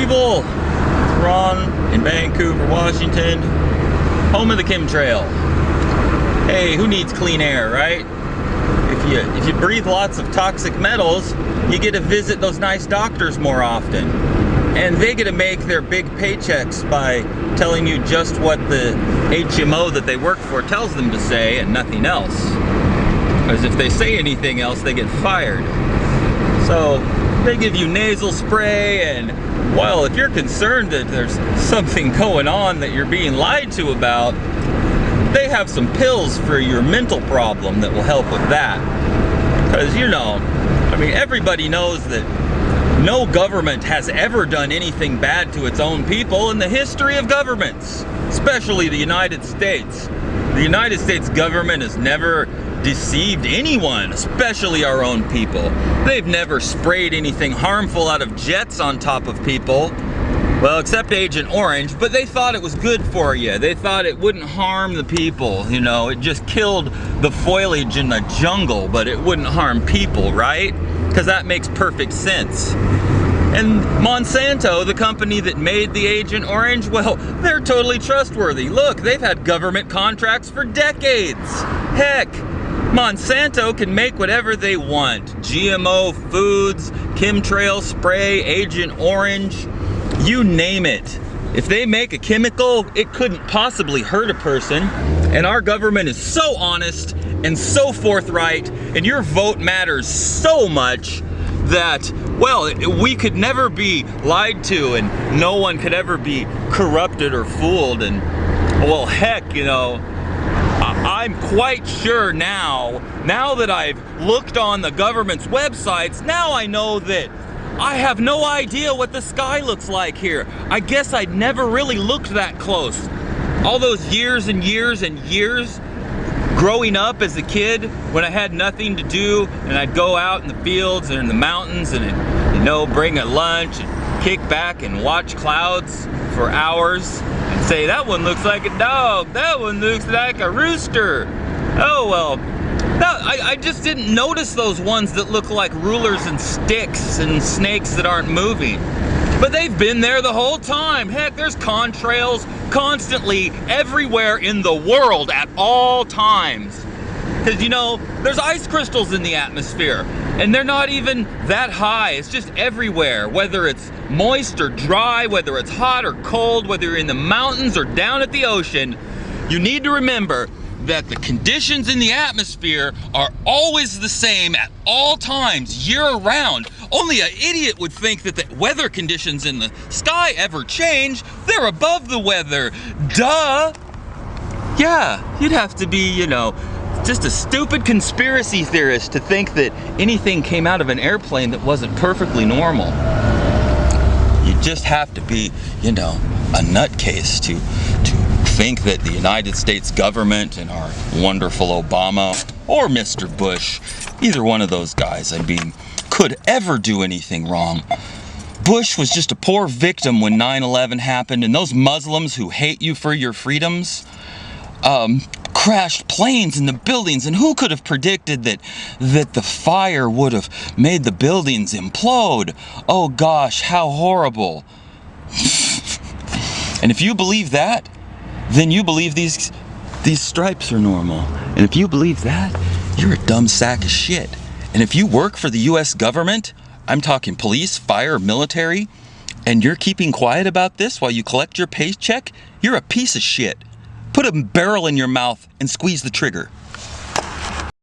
Weevil, Ron in Vancouver, Washington, home of the chemtrail. Hey, who needs clean air, right? If you breathe lots of toxic metals, you get to visit those nice doctors more often. And they get to make their big paychecks by telling you just what the HMO that they work for tells them to say and nothing else. Because if they say anything else, they get fired. So they give you nasal spray, and well, if you're concerned that there's something going on that you're being lied to about, they have some pills for your mental problem that will help with that. Because, you know, I mean, everybody knows that no government has ever done anything bad to its own people in the history of governments, especially the United States. The United States government has never deceived anyone, especially our own people. They've never sprayed anything harmful out of jets on top of people. Well, except Agent Orange, but they thought it was good for you. They thought it wouldn't harm the people, you know. It just killed the foliage in the jungle, but it wouldn't harm people, right? Because that makes perfect sense. And Monsanto, the company that made the Agent Orange, well, they're totally trustworthy. Look, they've had government contracts for decades. Heck, Monsanto can make whatever they want. GMO foods, chemtrail spray, Agent Orange, you name it. If they make a chemical, it couldn't possibly hurt a person. And our government is so honest and so forthright, and your vote matters so much that, well, we could never be lied to, and no one could ever be corrupted or fooled. And, well, heck, you know, I'm quite sure now that I've looked on the government's websites, now I know that I have no idea what the sky looks like here. I guess I'd never really looked that close. All those years and years and years growing up as a kid when I had nothing to do, and I'd go out in the fields and in the mountains and, you know, bring a lunch and kick back and watch clouds for hours and say, that one looks like a dog, that one looks like a rooster. Oh well, I just didn't notice those ones that look like rulers and sticks and snakes that aren't moving. But they've been there the whole time. Heck, there's contrails constantly everywhere in the world at all times. Because, you know, there's ice crystals in the atmosphere, and they're not even that high. It's just everywhere, whether it's moist or dry, whether it's hot or cold, whether you're in the mountains or down at the ocean. You need to remember that the conditions in the atmosphere are always the same at all times, year-round. Only an idiot would think that the weather conditions in the sky ever change. They're above the weather. Duh! Yeah, you'd have to be, you know, just a stupid conspiracy theorist to think that anything came out of an airplane that wasn't perfectly normal. You just have to be, you know, a nutcase to think that the United States government and our wonderful Obama or Mr. Bush, either one of those guys, I mean, could ever do anything wrong. Bush was just a poor victim when 9/11 happened, and those Muslims who hate you for your freedoms crashed planes in the buildings, and who could have predicted that the fire would have made the buildings implode? Oh gosh, how horrible. And if you believe that, then you believe these stripes are normal. And if you believe that, you're a dumb sack of shit. And if you work for the US government, I'm talking police, fire, military, and you're keeping quiet about this while you collect your paycheck, you're a piece of shit. Put a barrel in your mouth and squeeze the trigger.